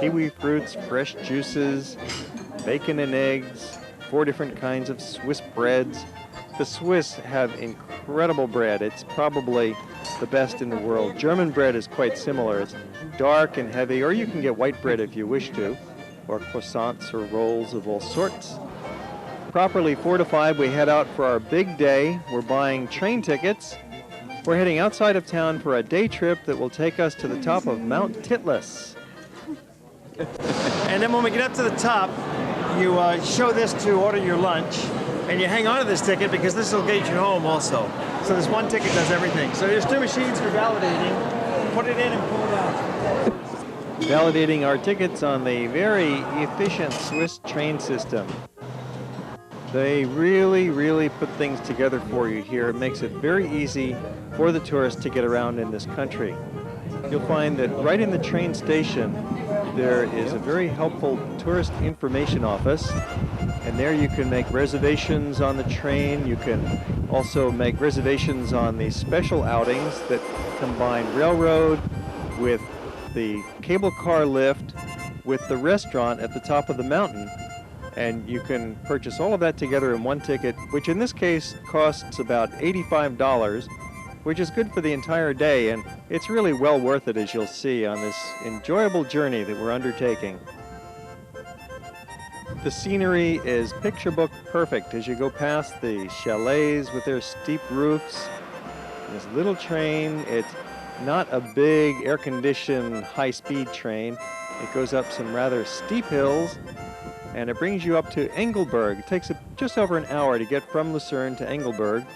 kiwi fruits, fresh juices, bacon and eggs, 4 different kinds of Swiss breads. The Swiss have incredible bread. It's probably the best in the world. German bread is quite similar. It's dark and heavy, or you can get white bread if you wish to, or croissants or rolls of all sorts. Properly fortified, we head out for our big day. We're buying train tickets. We're heading outside of town for a day trip that will take us to the top of Mount Titlis. And then when we get up to the top, you show this to order your lunch, and you hang on to this ticket because this will get you home also. So this one ticket does everything. So there's 2 machines for validating. Put it in and pull it out. Validating our tickets on the very efficient Swiss train system. They really put things together for you here. It makes it very easy for the tourists to get around in this country. You'll find that right in the train station, there is a very helpful tourist information office, and there you can make reservations on the train. You can also make reservations on the special outings that combine railroad with the cable car lift with the restaurant at the top of the mountain. And you can purchase all of that together in one ticket, which in this case costs about $85, which is good for the entire day, and it's really well worth it, as you'll see, on this enjoyable journey that we're undertaking. The scenery is picture book perfect as you go past the chalets with their steep roofs. This little train, it's not a big air-conditioned high-speed train. It goes up some rather steep hills, and it brings you up to Engelberg. It takes just over an hour to get from Lucerne to Engelberg.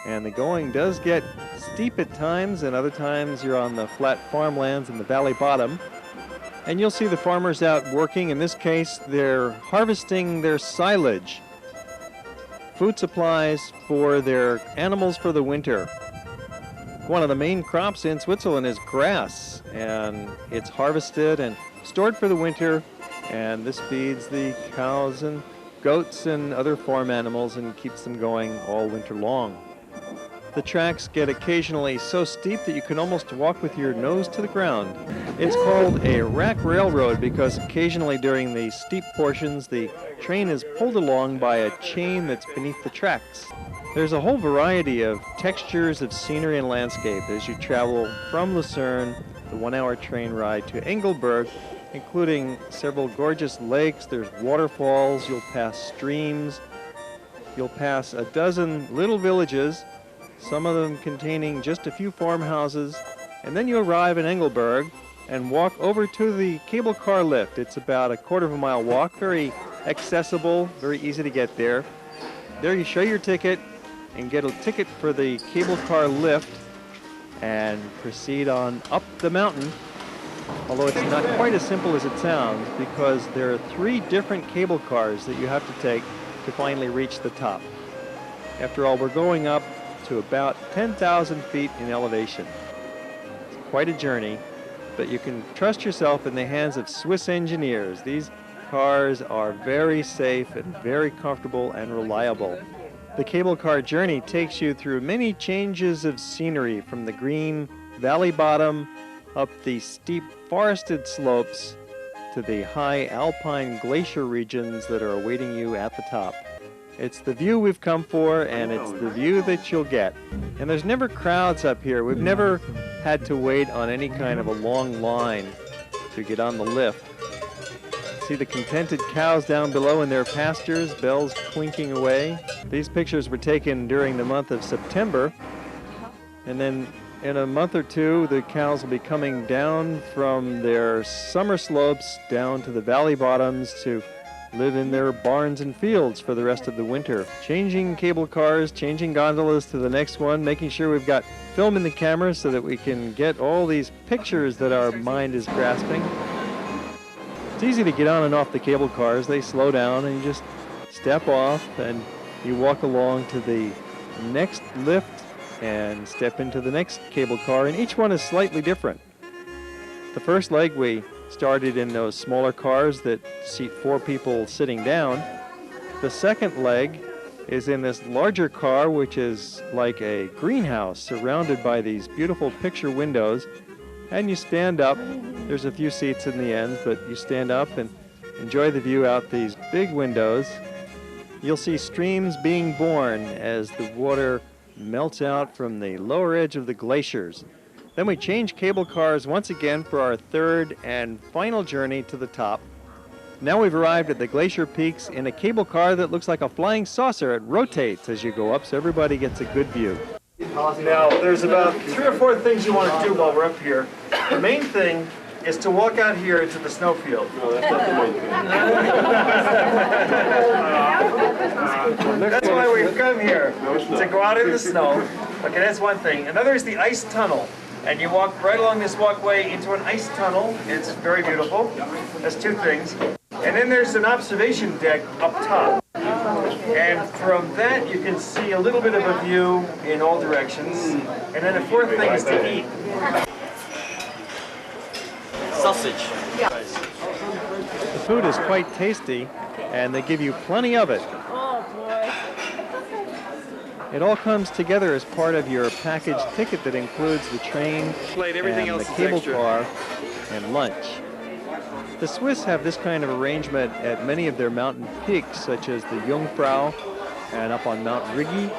And the going does get steep at times, and other times you're on the flat farmlands in the valley bottom. And you'll see the farmers out working. In this case, they're harvesting their silage, food supplies for their animals for the winter. One of the main crops in Switzerland is grass, and it's harvested and stored for the winter, and this feeds the cows and goats and other farm animals and keeps them going all winter long. The tracks get occasionally so steep that you can almost walk with your nose to the ground. It's called a rack railroad because occasionally during the steep portions the train is pulled along by a chain that's beneath the tracks. There's a whole variety of textures of scenery and landscape as you travel from Lucerne, the 1-hour train ride, to Engelberg, including several gorgeous lakes. There's waterfalls, you'll pass streams, you'll pass a dozen little villages, some of them containing just a few farmhouses, and then you arrive in Engelberg and walk over to the cable car lift. It's about a 1/4 mile walk, very accessible, very easy to get there. There you show your ticket and get a ticket for the cable car lift and proceed on up the mountain. Although it's not quite as simple as it sounds, because there are 3 different cable cars that you have to take to finally reach the top. After all, we're going up to about 10,000 feet in elevation. It's quite a journey, but you can trust yourself in the hands of Swiss engineers. These cars are very safe and very comfortable and reliable. The cable car journey takes you through many changes of scenery, from the green valley bottom up the steep forested slopes to the high alpine glacier regions that are awaiting you at the top. It's the view we've come for, and it's the view that you'll get. And there's never crowds up here. We've never had to wait on any kind of a long line to get on the lift. See the contented cows down below in their pastures, bells clinking away. These pictures were taken during the month of September, and then in a month or two, the cows will be coming down from their summer slopes down to the valley bottoms to live in their barns and fields for the rest of the winter. Changing cable cars, changing gondolas to the next one, making sure we've got film in the camera so that we can get all these pictures that our mind is grasping. It's easy to get on and off the cable cars. They slow down and you just step off and you walk along to the next lift and step into the next cable car, and each one is slightly different. The first leg we started in those smaller cars that seat 4 people sitting down. The second leg is in this larger car, which is like a greenhouse surrounded by these beautiful picture windows. And you stand up. There's a few seats in the end, but you stand up and enjoy the view out these big windows. You'll see streams being born as the water melts out from the lower edge of the glaciers. Then we change cable cars once again for our third and final journey to the top. Now we've arrived at the glacier peaks in a cable car that looks like a flying saucer. It rotates as you go up, so everybody gets a good view. Now, there's about 3 or 4 things you want to do while we're up here. The main thing is to walk out here into the snowfield. No, that's not the main thing. That's why we've come here, to go out in the snow. Okay, that's one thing. Another is the ice tunnel. And you walk right along this walkway into an ice tunnel. It's very beautiful. That's 2 things. And then there's an observation deck up top. And from that you can see a little bit of a view in all directions. And then the 4th thing is to eat. Sausage. The food is quite tasty, and they give you plenty of it. Oh boy. It all comes together as part of your package ticket that includes the train and the cable car and lunch. The Swiss have this kind of arrangement at many of their mountain peaks, such as the Jungfrau and up on Mount Rigi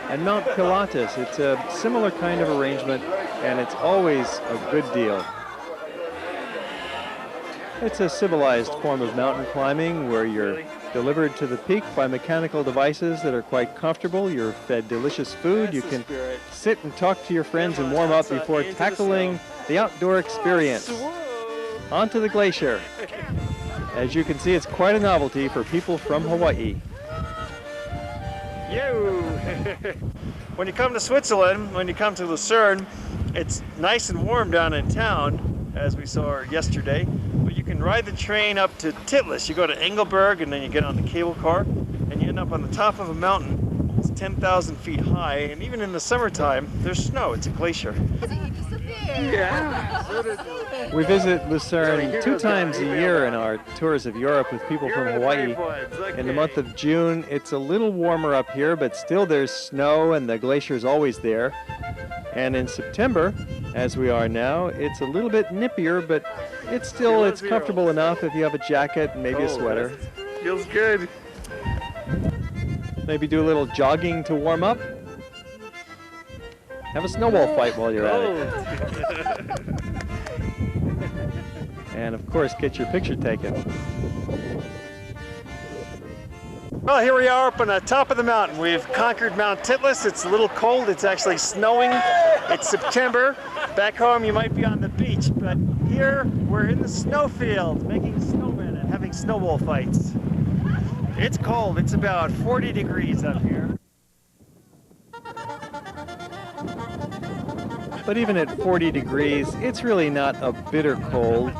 and Mount Pilatus. It's a similar kind of arrangement, and it's always a good deal. It's a civilized form of mountain climbing where you're delivered to the peak by mechanical devices that are quite comfortable. You're fed delicious food. You can sit and talk to your friends and warm up before tackling the outdoor experience. Onto the glacier. As you can see, it's quite a novelty for people from Hawaii. When you come to Switzerland, when you come to Lucerne, it's nice and warm down in town, as we saw yesterday. But you can ride the train up to Titlis. You go to Engelberg, and then you get on the cable car, and you end up on the top of a mountain. It's 10,000 feet high, and even in the summertime, there's snow. It's a glacier. We visit Lucerne 2 times a year in our tours of Europe with people from Hawaii. In the month of June, it's a little warmer up here, but still there's snow and the glacier is always there. And in September, as we are now, it's a little bit nippier, but it's comfortable enough if you have a jacket and maybe a sweater. Feels good. Maybe do a little jogging to warm up. Have a snowball fight while you're at it. And of course, get your picture taken. Well, here we are up on the top of the mountain. We've conquered Mount Titlis. It's a little cold. It's actually snowing. It's September. Back home, you might be on the beach, but here we're in the snowfield, making snowmen and having snowball fights. It's cold. It's about 40 degrees up here. But even at 40 degrees, it's really not a bitter cold.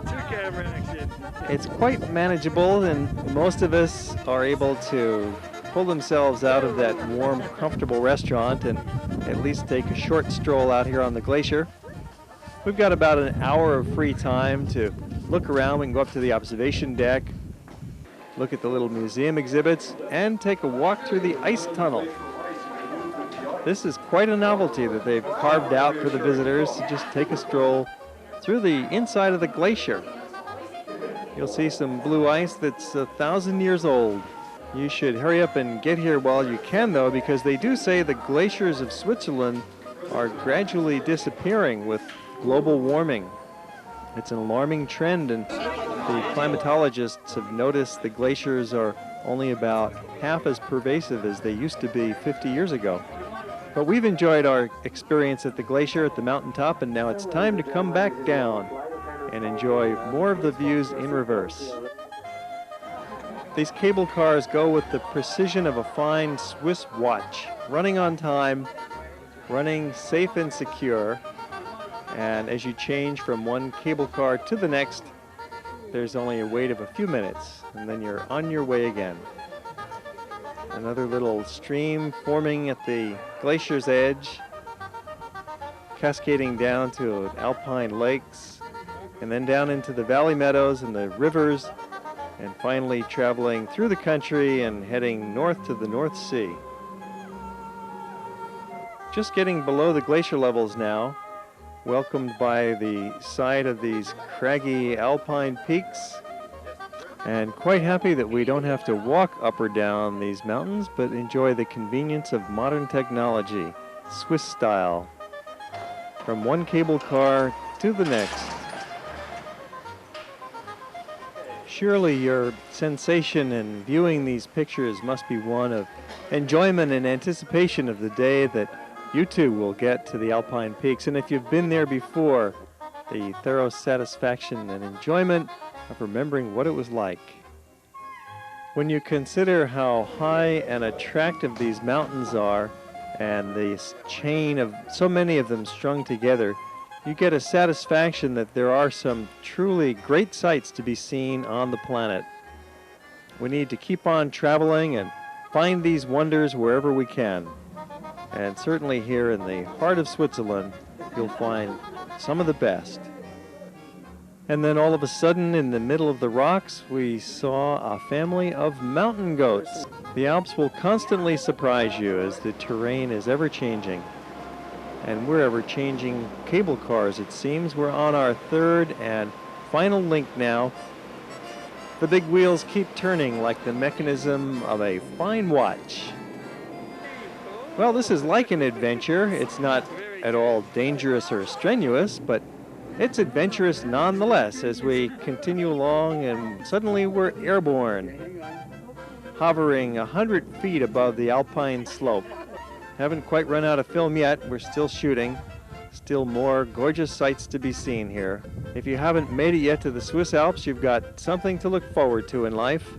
It's quite manageable, and most of us are able to pull themselves out of that warm, comfortable restaurant and at least take a short stroll out here on the glacier. We've got about an hour of free time to look around. We can go up to the observation deck, look at the little museum exhibits, and take a walk through the ice tunnel. This is quite a novelty that they've carved out for the visitors to just take a stroll through the inside of the glacier. You'll see some blue ice that's 1,000 years old. You should hurry up and get here while you can, though, because they do say the glaciers of Switzerland are gradually disappearing with global warming. It's an alarming trend, and the climatologists have noticed the glaciers are only about half as pervasive as they used to be 50 years ago. But we've enjoyed our experience at the glacier at the mountaintop, and now it's time to come back down and enjoy more of the views in reverse. These cable cars go with the precision of a fine Swiss watch, running on time, running safe and secure, and as you change from one cable car to the next, there's only a wait of a few minutes, and then you're on your way again. Another little stream forming at the glacier's edge, cascading down to alpine lakes, and then down into the valley meadows and the rivers, and finally traveling through the country and heading north to the North Sea. Just getting below the glacier levels now, welcomed by the sight of these craggy alpine peaks, and quite happy that we don't have to walk up or down these mountains, but enjoy the convenience of modern technology, Swiss style, from one cable car to the next. Surely your sensation in viewing these pictures must be one of enjoyment and anticipation of the day that you too will get to the Alpine peaks. And if you've been there before, the thorough satisfaction and enjoyment of remembering what it was like. When you consider how high and attractive these mountains are, and this chain of so many of them strung together, you get a satisfaction that there are some truly great sights to be seen on the planet. We need to keep on traveling and find these wonders wherever we can. And certainly here in the heart of Switzerland, you'll find some of the best. And then all of a sudden, in the middle of the rocks, we saw a family of mountain goats. The Alps will constantly surprise you as the terrain is ever changing. And we're ever changing cable cars, it seems. We're on our third and final link now. The big wheels keep turning like the mechanism of a fine watch. Well, this is like an adventure. It's not at all dangerous or strenuous, but it's adventurous nonetheless as we continue along, and suddenly we're airborne, hovering 100 feet above the alpine slope. Haven't quite run out of film yet. We're still shooting. Still more gorgeous sights to be seen here. If you haven't made it yet to the Swiss Alps, you've got something to look forward to in life.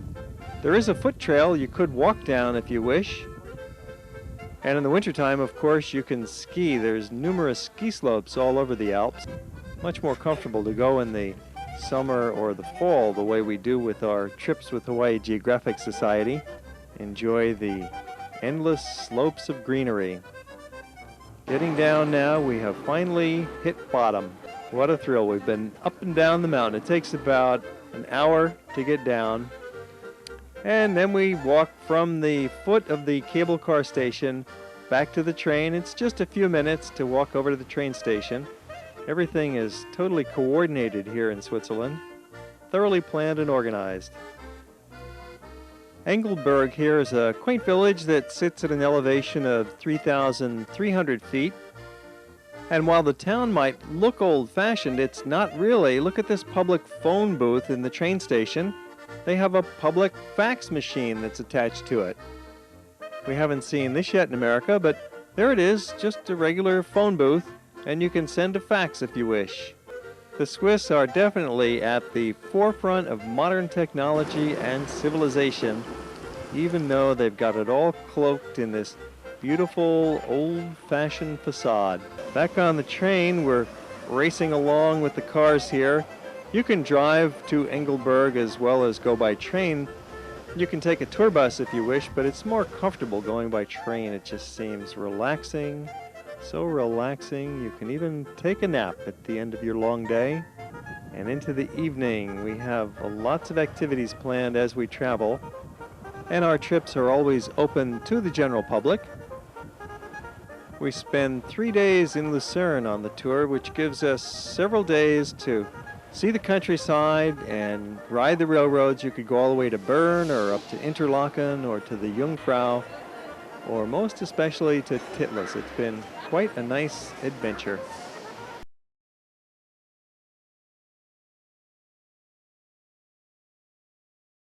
There is a foot trail you could walk down if you wish. And in the wintertime, of course, you can ski. There's numerous ski slopes all over the Alps. Much more comfortable to go in the summer or the fall, the way we do with our trips with Hawaii Geographic Society. Enjoy the endless slopes of greenery. Getting down now, we have finally hit bottom. What a thrill. We've been up and down the mountain. It takes about an hour to get down. And then we walk from the foot of the cable car station back to the train. It's just a few minutes to walk over to the train station. Everything is totally coordinated here in Switzerland, thoroughly planned and organized. Engelberg here is a quaint village that sits at an elevation of 3,300 feet. And while the town might look old-fashioned, it's not really. Look at this public phone booth in the train station. They have a public fax machine that's attached to it. We haven't seen this yet in America, but there it is, just a regular phone booth, and you can send a fax if you wish. The Swiss are definitely at the forefront of modern technology and civilization, even though they've got it all cloaked in this beautiful old-fashioned facade. Back on the train, we're racing along with the cars here. You can drive to Engelberg as well as go by train. You can take a tour bus if you wish, but it's more comfortable going by train. It just seems relaxing, so relaxing. You can even take a nap at the end of your long day. And into the evening, we have lots of activities planned as we travel. And our trips are always open to the general public. We spend 3 days in Lucerne on the tour, which gives us several days to see the countryside and ride the railroads. You could go all the way to Bern or up to Interlaken or to the Jungfrau, or most especially to Titlis. It's been quite a nice adventure.